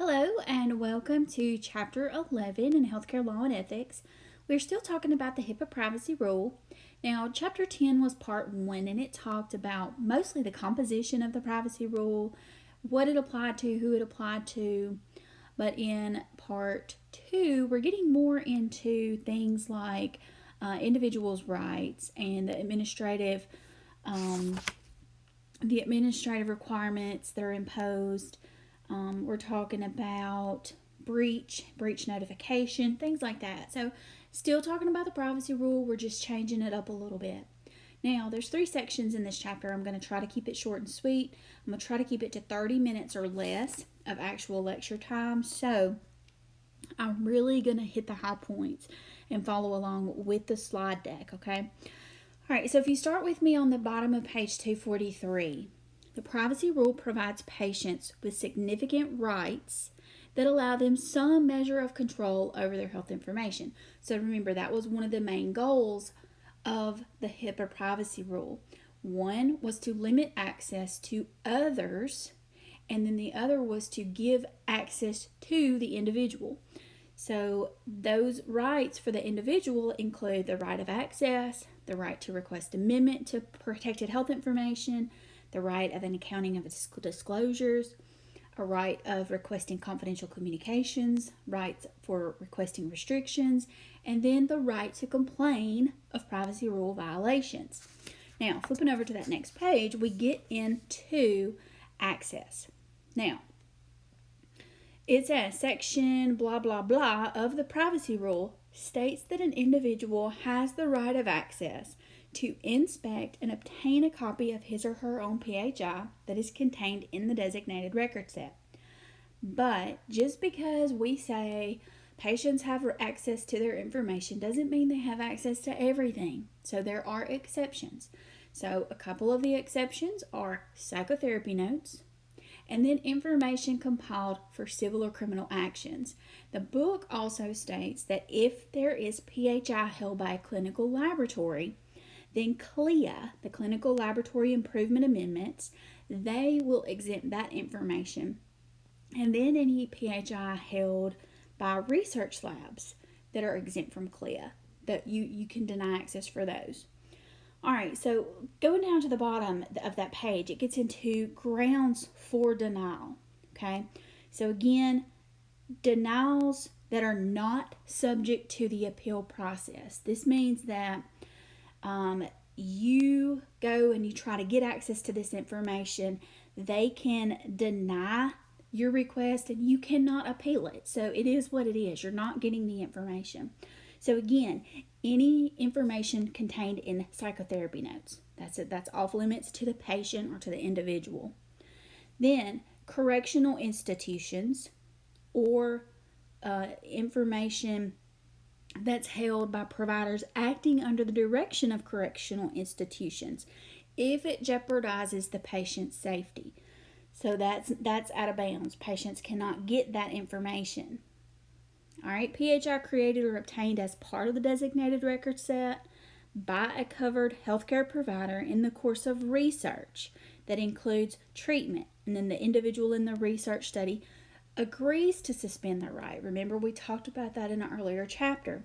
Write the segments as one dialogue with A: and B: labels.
A: Hello, and welcome to Chapter 11 in Healthcare Law and Ethics. We're still talking about the HIPAA privacy rule. Now, Chapter 10 was part 1, and it talked about mostly the composition of the privacy rule, what it applied to, who it applied to. But in part 2, we're getting more into things like individuals' rights and the administrative requirements that are imposed. We're talking about breach notification, things like that. So, still talking about the privacy rule, we're just changing it up a little bit. Now, there's 3 sections in this chapter. I'm going to try to keep it short and sweet. I'm going to try to keep it to 30 minutes or less of actual lecture time. So, I'm really going to hit the high points and follow along with the slide deck, okay? All right, so if you start with me on the bottom of page 243, the privacy rule provides patients with significant rights that allow them some measure of control over their health information. So remember, that was one of the main goals of the HIPAA privacy rule. One was to limit access to others, and then the other was to give access to the individual. So those rights for the individual include the right of access, the right to request amendment to protected health information, the right of an accounting of disclosures, a right of requesting confidential communications, rights for requesting restrictions, and then the right to complain of privacy rule violations. Now, flipping over to that next page, we get into access. Now, it says section blah blah blah of the privacy rule states that an individual has the right of access to inspect and obtain a copy of his or her own PHI that is contained in the designated record set. But just because we say patients have access to their information doesn't mean they have access to everything. So there are exceptions. So a couple of the exceptions are psychotherapy notes, and then information compiled for civil or criminal actions. The book also states that if there is PHI held by a clinical laboratory, then CLIA, the Clinical Laboratory Improvement Amendments, they will exempt that information. And then any PHI held by research labs that are exempt from CLIA, that you can deny access for those. All right, so going down to the bottom of that page, it gets into grounds for denial, okay? So again, denials that are not subject to the appeal process. This means that you go and you try to get access to this information, they can deny your request and you cannot appeal it. So it is what it is. You're not getting the information. So again, any information contained in psychotherapy notes, that's it. That's off limits to the patient or to the individual. Then correctional institutions or information that's held by providers acting under the direction of correctional institutions if it jeopardizes the patient's safety. So that's out of bounds. Patients cannot get that information. All right, PHI created or obtained as part of the designated record set by a covered healthcare provider in the course of research that includes treatment, and then the individual in the research study agrees to suspend their right. Remember, we talked about that in an earlier chapter.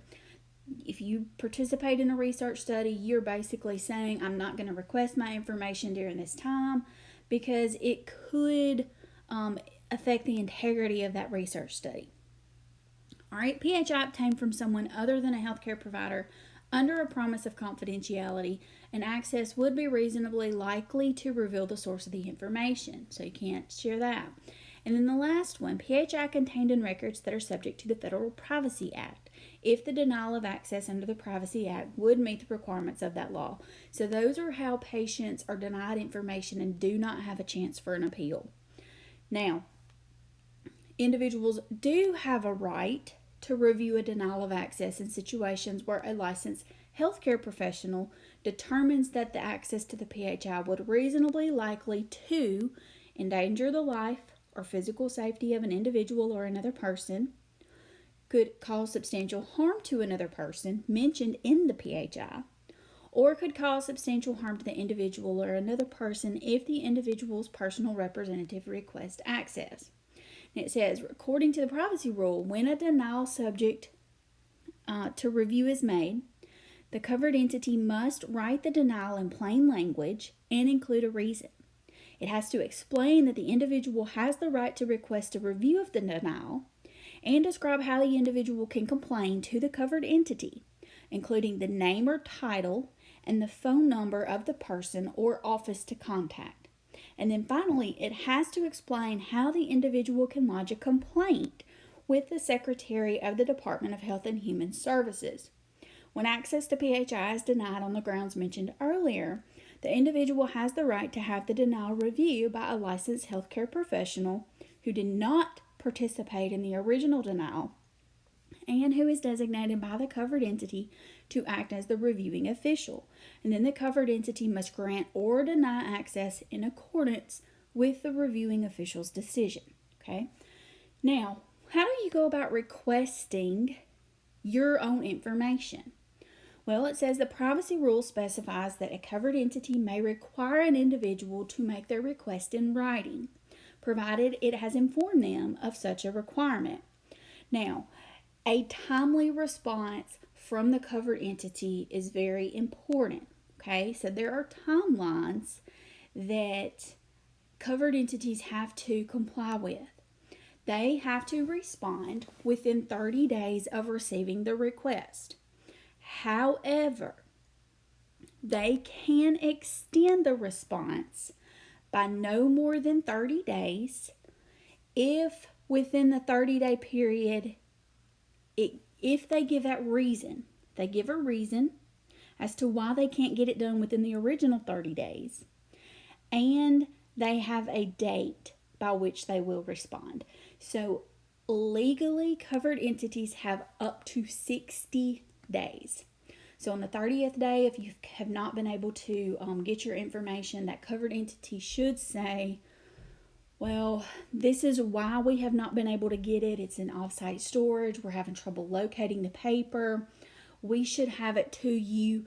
A: If you participate in a research study, you're basically saying, I'm not going to request my information during this time because it could affect the integrity of that research study. All right, PHI obtained from someone other than a healthcare provider under a promise of confidentiality, and access would be reasonably likely to reveal the source of the information. So you can't share that. And then the last one, PHI contained in records that are subject to the Federal Privacy Act, if the denial of access under the Privacy Act would meet the requirements of that law. So those are how patients are denied information and do not have a chance for an appeal. Now, individuals do have a right to review a denial of access in situations where a licensed healthcare professional determines that the access to the PHI would reasonably likely to endanger the life or physical safety of an individual or another person, could cause substantial harm to another person mentioned in the PHI, or could cause substantial harm to the individual or another person if the individual's personal representative requests access. And it says, according to the privacy rule, when a denial subject to review is made, the covered entity must write the denial in plain language and include a reason. It has to explain that the individual has the right to request a review of the denial and describe how the individual can complain to the covered entity, including the name or title and the phone number of the person or office to contact. And then finally, it has to explain how the individual can lodge a complaint with the Secretary of the Department of Health and Human Services. When access to PHI is denied on the grounds mentioned earlier, the individual has the right to have the denial reviewed by a licensed healthcare professional who did not participate in the original denial and who is designated by the covered entity to act as the reviewing official. And then the covered entity must grant or deny access in accordance with the reviewing official's decision. Okay? Now, how do you go about requesting your own information? Well, it says the privacy rule specifies that a covered entity may require an individual to make their request in writing, provided it has informed them of such a requirement. Now, a timely response from the covered entity is very important. Okay, so there are timelines that covered entities have to comply with. They have to respond within 30 days of receiving the request. However, they can extend the response by no more than 30 days if within the 30-day period, if they give that reason, they give a reason as to why they can't get it done within the original 30 days, and they have a date by which they will respond. So legally, covered entities have up to 60 days. So on the 30th day, if you have not been able to get your information, that covered entity should say, well, this is why we have not been able to get it. It's in off-site storage. We're having trouble locating the paper. We should have it to you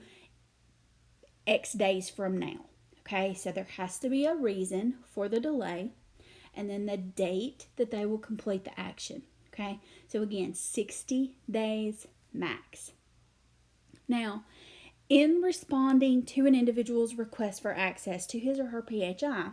A: X days from now. Okay, so there has to be a reason for the delay and then the date that they will complete the action. Okay, so again, 60 days max. Now, in responding to an individual's request for access to his or her PHI,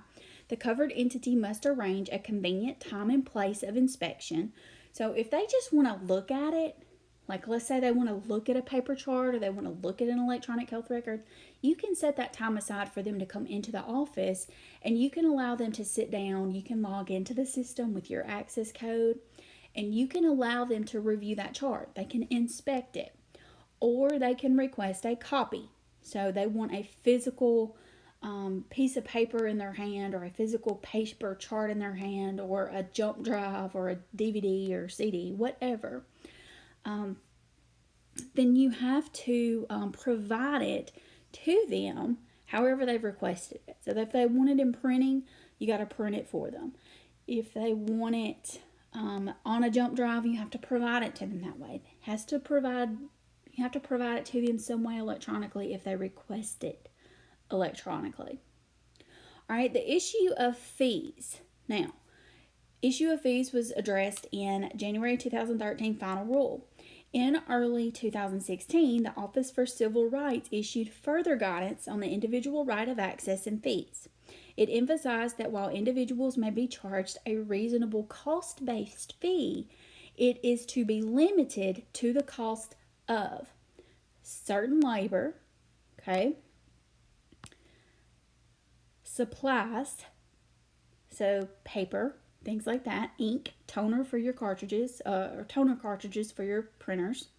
A: the covered entity must arrange a convenient time and place of inspection. So if they just want to look at it, like let's say they want to look at a paper chart or they want to look at an electronic health record, you can set that time aside for them to come into the office and you can allow them to sit down. You can log into the system with your access code and you can allow them to review that chart. They can inspect it or they can request a copy. So they want a physical piece of paper in their hand or a physical paper chart in their hand or a jump drive or a DVD or CD, whatever. Then you have to provide it to them however they've requested it. So if they want it in printing, you got to print it for them. If they want it on a jump drive, you have to provide it to them that way. You have to provide it to them some way electronically if they request it electronically. All right, the issue of fees. Now, issue of fees was addressed in January 2013 final rule. In early 2016, the Office for Civil Rights issued further guidance on the individual right of access and fees. It emphasized that while individuals may be charged a reasonable cost-based fee, it is to be limited to the cost of certain labor, okay, supplies, so paper, things like that, ink, toner for your cartridges, or toner cartridges for your printers,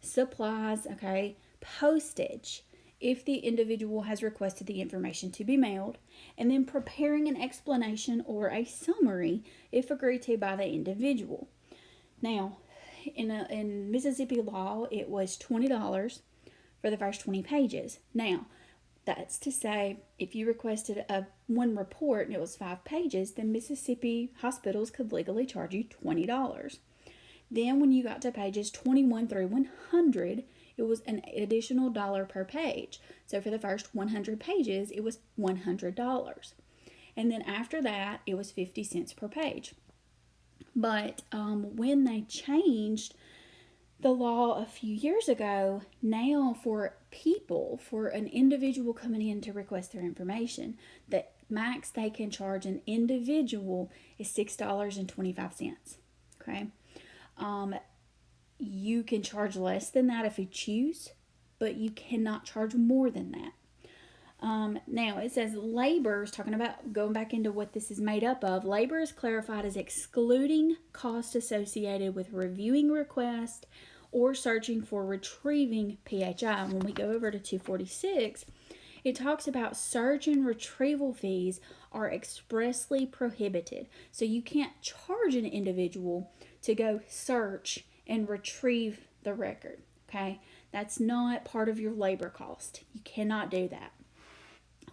A: supplies, okay, postage, if the individual has requested the information to be mailed, and then preparing an explanation or a summary if agreed to by the individual. Now, in Mississippi law, it was $20 for the first 20 pages. Now, that's to say, if you requested one report and it was 5 pages, then Mississippi hospitals could legally charge you $20. Then when you got to pages 21 through 100, it was an additional dollar per page. So for the first 100 pages, it was $100. And then after that, it was 50 cents per page. But when they changed the law a few years ago, now for an individual coming in to request their information, the max they can charge an individual is $6.25. Okay. You can charge less than that if you choose, but you cannot charge more than that. Now it says labor is talking about going back into what this is made up of. Labor is clarified as excluding cost associated with reviewing request or searching for retrieving PHI. When we go over to 246, it talks about search and retrieval fees are expressly prohibited. So you can't charge an individual to go search and retrieve the record. Okay, that's not part of your labor cost. You cannot do that.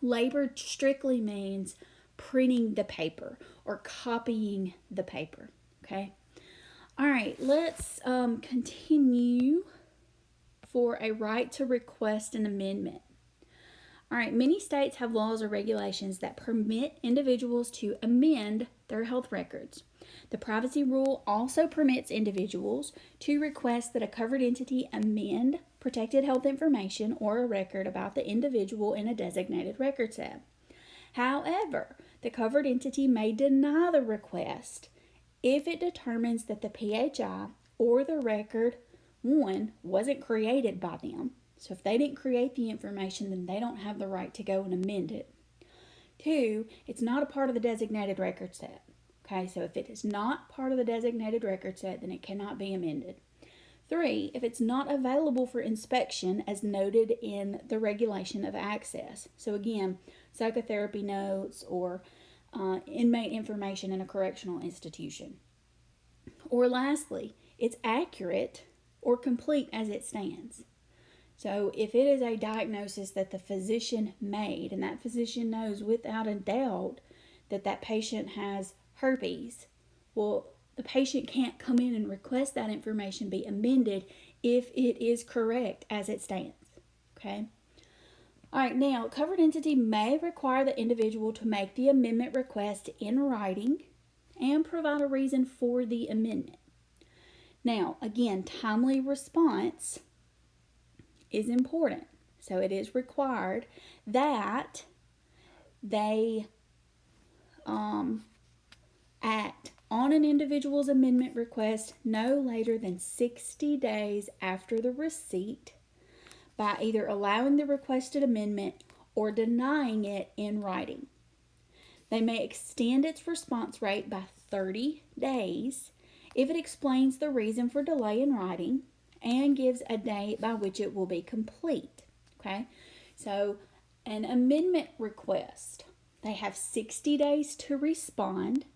A: Labor strictly means printing the paper or copying the paper. Okay. All right, let's continue for a right to request an amendment. All right, many states have laws or regulations that permit individuals to amend their health records. The privacy rule also permits individuals to request that a covered entity amend protected health information or a record about the individual in a designated record set. However, the covered entity may deny the request if it determines that the PHI or the record, one, wasn't created by them. So if they didn't create the information, then they don't have the right to go and amend it. Two, it's not a part of the designated record set. Okay, so if it is not part of the designated record set, then it cannot be amended. Three, if it's not available for inspection as noted in the regulation of access. So again, psychotherapy notes or inmate information in a correctional institution. Or lastly, it's accurate or complete as it stands. So if it is a diagnosis that the physician made and that physician knows without a doubt that that patient has herpes, well, the patient can't come in and request that information be amended if it is correct as it stands. Okay? All right, now, covered entity may require the individual to make the amendment request in writing and provide a reason for the amendment. Now, again, timely response is important. So it is required that they act on an individual's amendment request no later than 60 days after the receipt by either allowing the requested amendment or denying it in writing. They may extend its response rate by 30 days if it explains the reason for delay in writing and gives a date by which it will be complete. Okay, so an amendment request, they have 60 days to respond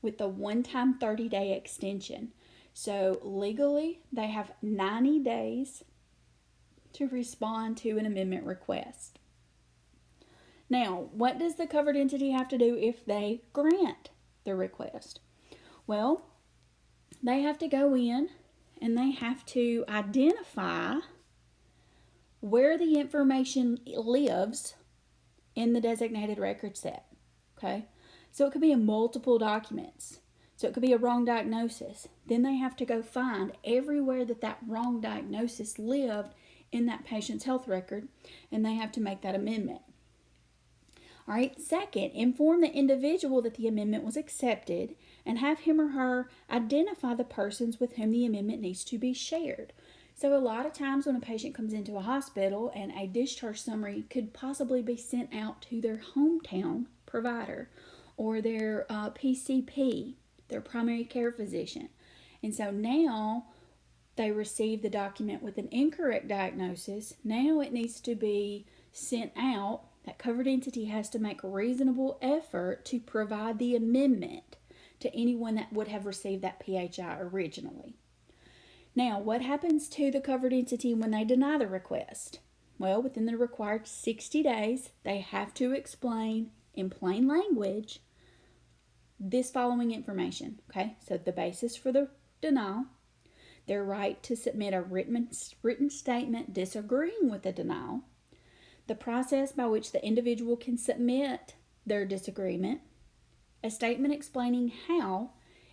A: with the one-time 30-day extension. So legally, they have 90 days to respond to an amendment request. Now, what does the covered entity have to do if they grant the request? Well, they have to go in and they have to identify where the information lives in the designated record set. Okay? So it could be in multiple documents. So it could be a wrong diagnosis. Then they have to go find everywhere that that wrong diagnosis lived in that patient's health record, and they have to make that amendment. All right, second, inform the individual that the amendment was accepted and have him or her identify the persons with whom the amendment needs to be shared. So a lot of times when a patient comes into a hospital and a discharge summary could possibly be sent out to their hometown provider or their PCP, their primary care physician. And so now they receive the document with an incorrect diagnosis. Now it needs to be sent out. That covered entity has to make a reasonable effort to provide the amendment to anyone that would have received that PHI originally. Now, what happens to the covered entity when they deny the request? Well, within the required 60 days, they have to explain in plain language this following information. Okay, so the basis for the denial, their right to submit a written statement disagreeing with the denial, the process by which the individual can submit their disagreement, a statement explaining how,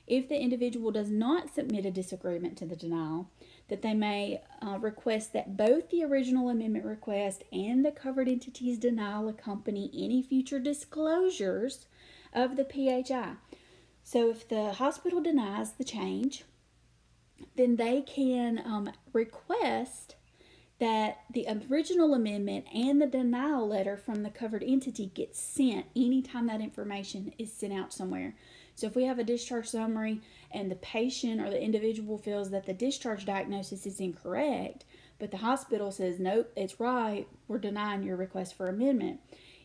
A: If the individual does not submit a disagreement to the denial, that they may request that both the original amendment request and the covered entity's denial accompany any future disclosures of the PHI. So if the hospital denies the change, then they can request that the original amendment and the denial letter from the covered entity gets sent anytime that information is sent out somewhere. So if we have a discharge summary and the patient or the individual feels that the discharge diagnosis is incorrect, but the hospital says, nope, it's right, we're denying your request for amendment.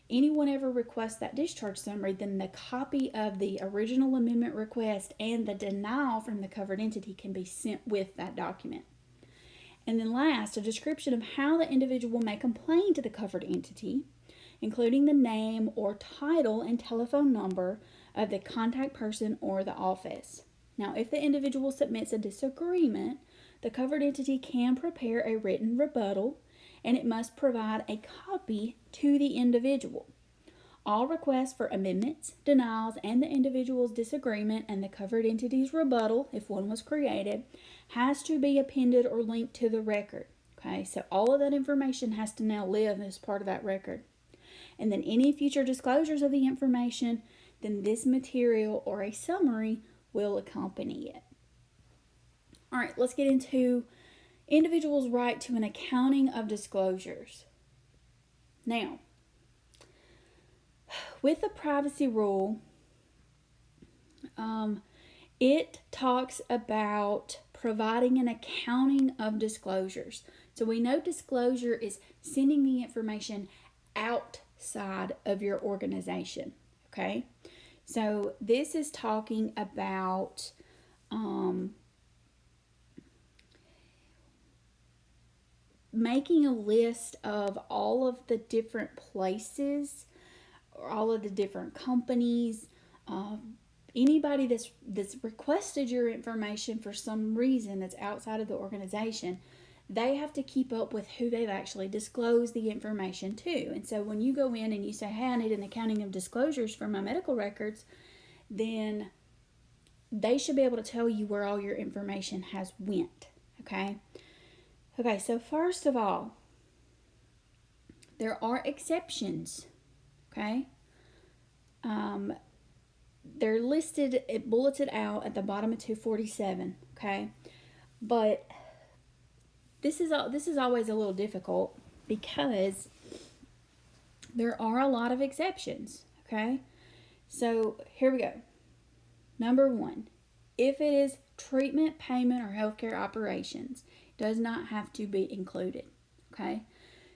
A: Anyone ever requests that discharge summary, then the copy of the original amendment request and the denial from the covered entity can be sent with that document. And then last, a description of how the individual may complain to the covered entity, including the name or title and telephone number of the contact person or the office. Now, if the individual submits a disagreement, the covered entity can prepare a written rebuttal, and it must provide a copy to the individual. All requests for amendments, denials, and the individual's disagreement and the covered entity's rebuttal, if one was created, has to be appended or linked to the record. Okay, so all of that information has to now live as part of that record. And then any future disclosures of the information, then this material or a summary will accompany it. All right, let's get into individuals' right to an accounting of disclosures. Now, with the privacy rule, it talks about providing an accounting of disclosures. So we know disclosure is sending the information outside of your organization, okay? So this is talking about making a list of all of the different places or all of the different companies, anybody that's requested your information for some reason that's outside of the organization, they have to keep up with who they've actually disclosed the information to. And so when you go in and you say, hey, I need an accounting of disclosures for my medical records, then they should be able to tell you where all your information has went, okay? Okay, so first of all, there are exceptions, okay? They're listed, bulleted out at the bottom of 247, okay? But this is always a little difficult because there are a lot of exceptions, okay? So here we go. Number one, if it is treatment, payment, or healthcare operations, it does not have to be included, okay?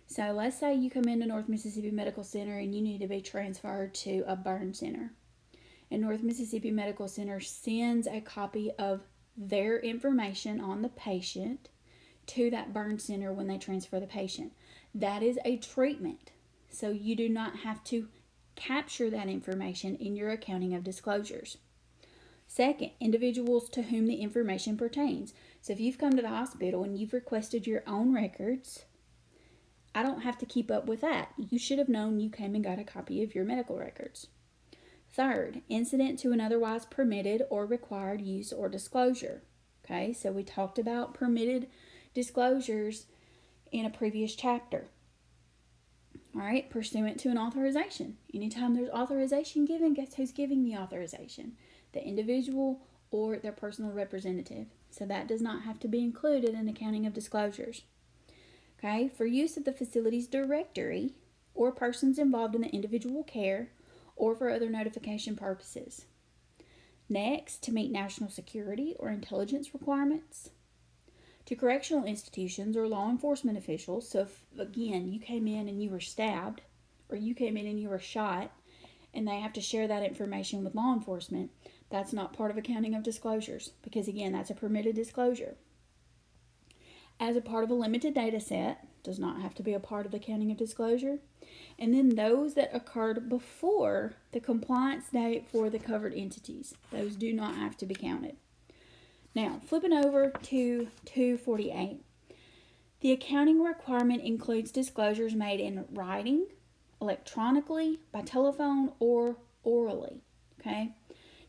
A: So let's say you come into North Mississippi Medical Center and you need to be transferred to a burn center. And North Mississippi Medical Center sends a copy of their information on the patient to that burn center when they transfer the patient. That is a treatment. So you do not have to capture that information in your accounting of disclosures. Second, individuals to whom the information pertains. So if you've come to the hospital and you've requested your own records, I don't have to keep up with that. You should have known you came and got a copy of your medical records. Third, incident to an otherwise permitted or required use or disclosure. Okay, so we talked about permitted disclosures in a previous chapter. All right, pursuant to an authorization. Anytime there's authorization given, guess who's giving the authorization? The individual or their personal representative. So that does not have to be included in accounting of disclosures. Okay, for use of the facility's directory or persons involved in the individual care or for other notification purposes. Next, to meet national security or intelligence requirements. To correctional institutions or law enforcement officials. So if, again, you came in and you were stabbed, or you came in and you were shot, and they have to share that information with law enforcement, that's not part of accounting of disclosures, because again, that's a permitted disclosure. As a part of a limited data set, does not have to be a part of the accounting of disclosure. And then those that occurred before the compliance date for the covered entities, those do not have to be counted. Now, flipping over to 248. The accounting requirement includes disclosures made in writing, electronically, by telephone, or orally. Okay?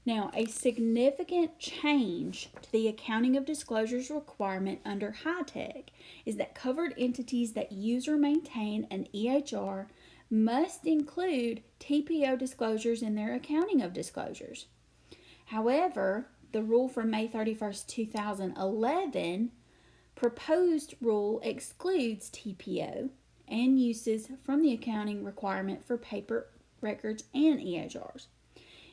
A: Now, a significant change to the accounting of disclosures requirement under HITECH is that covered entities that use or maintain an EHR must include TPO disclosures in their accounting of disclosures. However, the rule from May 31st, 2011 proposed rule excludes TPO and uses from the accounting requirement for paper records and EHRs.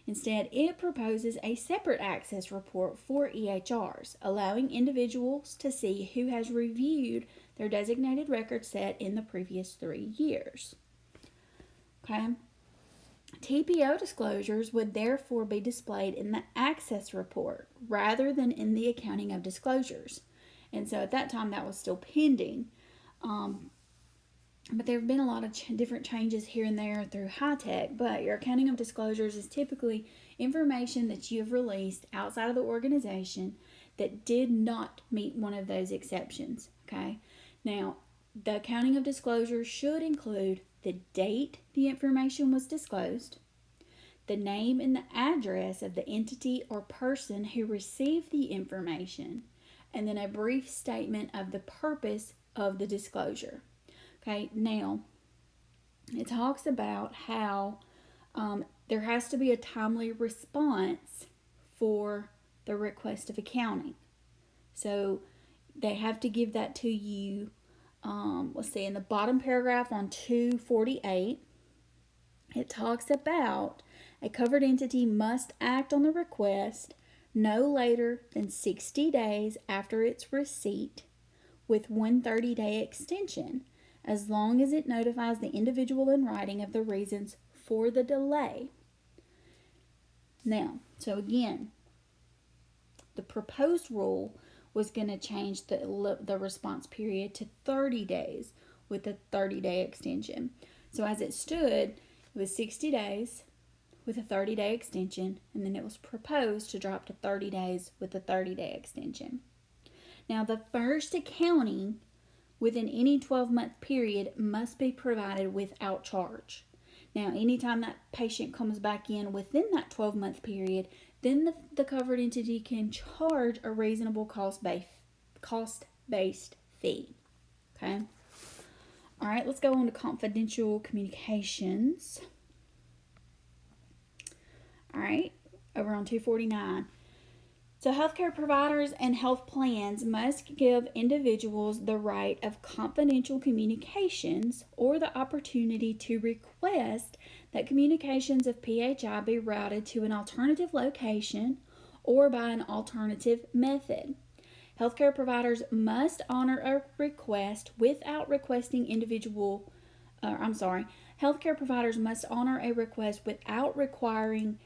A: Instead, it proposes a separate access report for EHRs, allowing individuals to see who has reviewed their designated record set in the previous 3 years. Okay? TPO disclosures would therefore be displayed in the access report rather than in the accounting of disclosures. And so at that time, that was still pending. But there have been a lot of different changes here and there through HITECH, but your accounting of disclosures is typically information that you have released outside of the organization that did not meet one of those exceptions. Okay? Now, the accounting of disclosures should include the date the information was disclosed, the name and the address of the entity or person who received the information, and then a brief statement of the purpose of the disclosure. Okay, now it talks about how there has to be a timely response for the request of accounting. So they have to give that to you. Let's see, in the bottom paragraph on 248, it talks about a covered entity must act on the request no later than 60 days after its receipt with one 30-day extension, as long as it notifies the individual in writing of the reasons for the delay. Now, so again, the proposed rule was going to change the response period to 30 days with a 30-day extension. So as it stood, it was 60 days with a 30-day extension, and then it was proposed to drop to 30 days with a 30-day extension. Now, the first accounting within any 12-month period must be provided without charge. Now, anytime that patient comes back in within that 12-month period, then the covered entity can charge a reasonable cost-based fee. Okay? All right, let's go on to confidential communications. All right, over on 249. So healthcare providers and health plans must give individuals the right of confidential communications or the opportunity to request that communications of PHI be routed to an alternative location or by an alternative method. Healthcare providers must honor a request without requesting healthcare providers must honor a request without requiring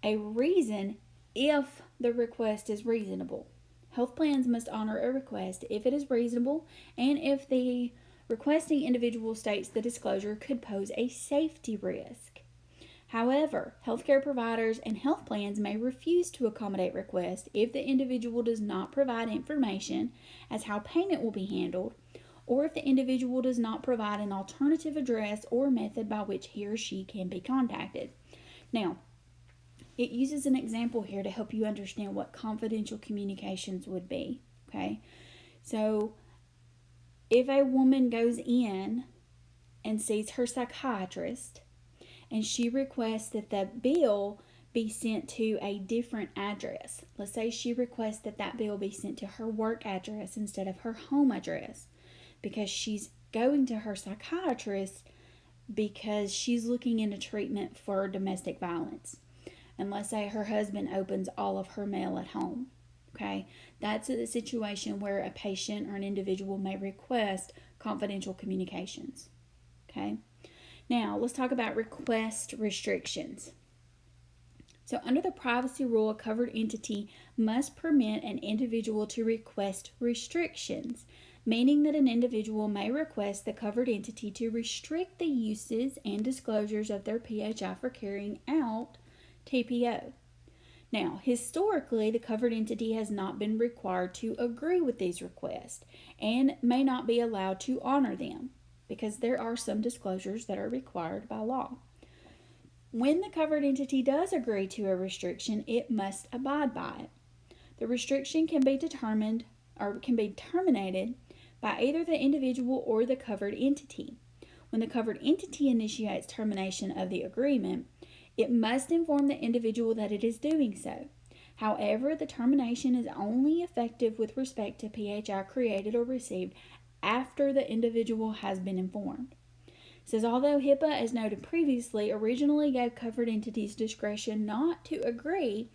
A: a reason if the request is reasonable. Health plans must honor a request if it is reasonable and if the requesting individual states the disclosure could pose a safety risk. However, healthcare providers and health plans may refuse to accommodate requests if the individual does not provide information as how payment will be handled, or if the individual does not provide an alternative address or method by which he or she can be contacted. Now, it uses an example here to help you understand what confidential communications would be. Okay, so if a woman goes in and sees her psychiatrist and she requests that the bill be sent to a different address, let's say she requests that that bill be sent to her work address instead of her home address because she's going to her psychiatrist because she's looking into treatment for domestic violence. And let's say her husband opens all of her mail at home. Okay, that's a situation where a patient or an individual may request confidential communications. Okay, now let's talk about request restrictions. So under the privacy rule, a covered entity must permit an individual to request restrictions, meaning that an individual may request the covered entity to restrict the uses and disclosures of their PHI for carrying out TPO. Now, historically, the covered entity has not been required to agree with these requests and may not be allowed to honor them because there are some disclosures that are required by law. When the covered entity does agree to a restriction, it must abide by it. The restriction can be determined or can be terminated by either the individual or the covered entity. When the covered entity initiates termination of the agreement, it must inform the individual that it is doing so. However, the termination is only effective with respect to PHI created or received after the individual has been informed. It says, although HIPAA, as noted previously, originally gave covered entities discretion not to agree,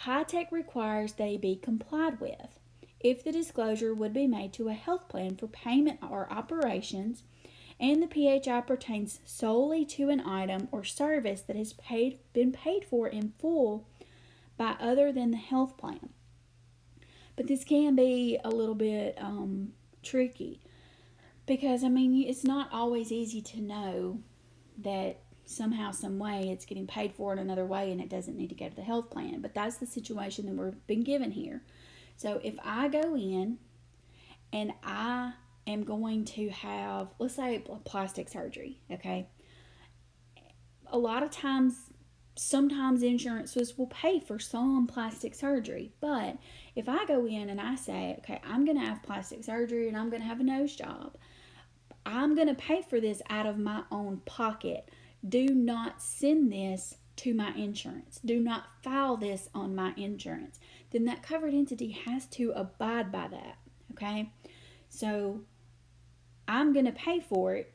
A: HITECH requires they be complied with if the disclosure would be made to a health plan for payment or operations and the PHI pertains solely to an item or service that has been paid for in full by other than the health plan. But this can be a little bit tricky because, it's not always easy to know that somehow, some way, it's getting paid for in another way and it doesn't need to go to the health plan. But that's the situation that we've been given here. So if I go in and I am going to have, let's say, plastic surgery, okay? A lot of times, sometimes insurances will pay for some plastic surgery. But if I go in and I say, okay, I'm going to have plastic surgery and I'm going to have a nose job, I'm going to pay for this out of my own pocket. Do not send this to my insurance. Do not file this on my insurance. Then that covered entity has to abide by that, okay? So I'm going to pay for it.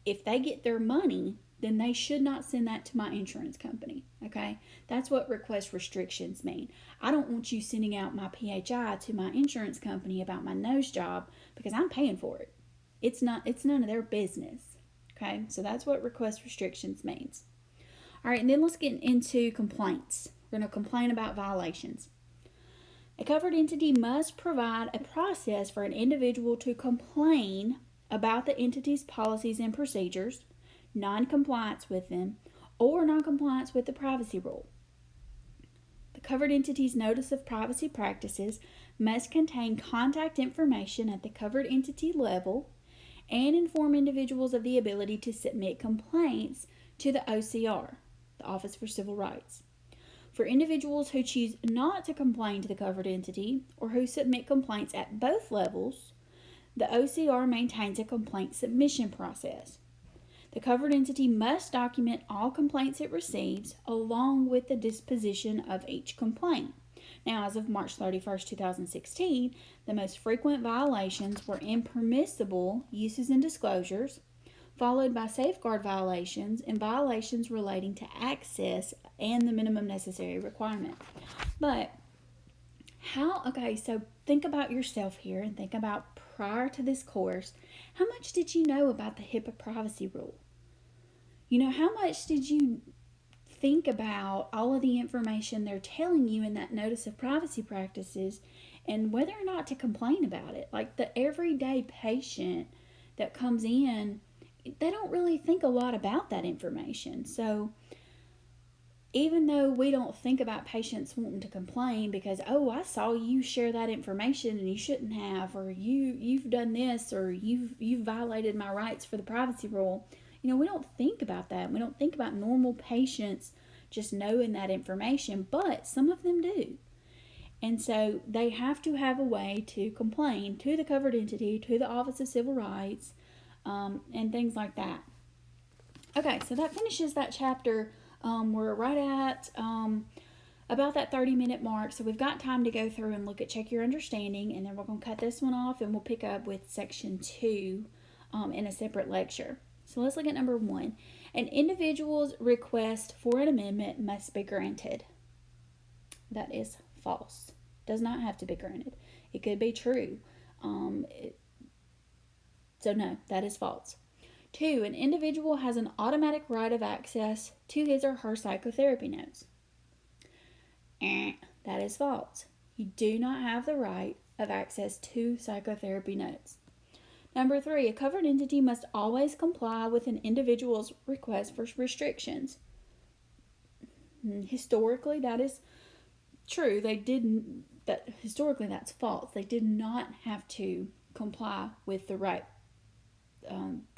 A: If they get their money, then they should not send that to my insurance company, okay? That's what request restrictions mean. I don't want you sending out my PHI to my insurance company about my nose job because I'm paying for it. It's none of their business, okay? So that's what request restrictions means. All right, and then let's get into complaints. We're going to complain about violations. A covered entity must provide a process for an individual to complain about the entity's policies and procedures, non-compliance with them, or non-compliance with the privacy rule. The covered entity's notice of privacy practices must contain contact information at the covered entity level and inform individuals of the ability to submit complaints to the OCR, the Office for Civil Rights. For individuals who choose not to complain to the covered entity or who submit complaints at both levels, the OCR maintains a complaint submission process. The covered entity must document all complaints it receives along with the disposition of each complaint. Now, as of March 31st, 2016, the most frequent violations were impermissible uses and disclosures, followed by safeguard violations and violations relating to access and the minimum necessary requirement. But so think about yourself here and think about prior to this course, how much did you know about the HIPAA privacy rule? How much did you think about all of the information they're telling you in that notice of privacy practices and whether or not to complain about it? Like the everyday patient that comes in, they don't really think a lot about that information. So even though we don't think about patients wanting to complain because, oh, I saw you share that information and you shouldn't have, or you've done this, or you've violated my rights for the privacy rule. We don't think about that. We don't think about normal patients just knowing that information, but some of them do. And so they have to have a way to complain to the covered entity, to the Office of Civil Rights, and things like that. Okay, so that finishes that chapter. We're right at about that 30-minute mark, so we've got time to go through and look at Check Your Understanding, and then we're going to cut this one off, and we'll pick up with Section 2 in a separate lecture. So let's look at number 1. An individual's request for an amendment must be granted. That is false. Does not have to be granted. It could be true. So no, that is false. 2, an individual has an automatic right of access to his or her psychotherapy notes. That is false. You do not have the right of access to psychotherapy notes. Number 3, a covered entity must always comply with an individual's request for restrictions. Historically, that is true. Historically, that's false. They did not have to comply with the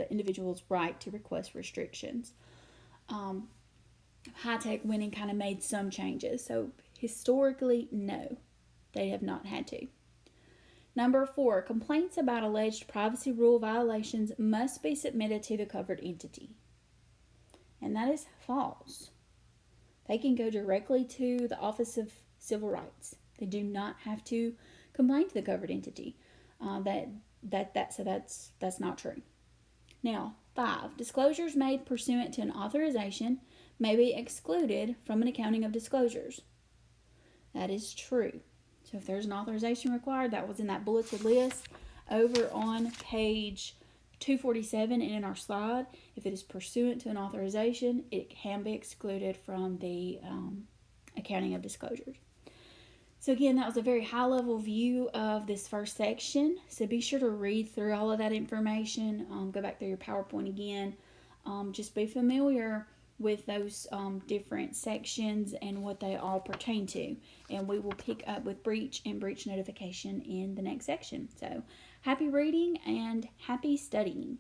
A: individual's right to request restrictions. High-tech went and kind of made some changes. So historically, no, they have not had to. Number 4, complaints about alleged privacy rule violations must be submitted to the covered entity. And that is false. They can go directly to the Office of Civil Rights. They do not have to complain to the covered entity. So that's not true. Now, 5, disclosures made pursuant to an authorization may be excluded from an accounting of disclosures. That is true. So if there's an authorization required, that was in that bulleted list over on page 247 and in our slide. If it is pursuant to an authorization, it can be excluded from the accounting of disclosures. So again, that was a very high-level view of this first section. So be sure to read through all of that information. Go back through your PowerPoint again. Just be familiar with those different sections and what they all pertain to. And we will pick up with breach and breach notification in the next section. So happy reading and happy studying.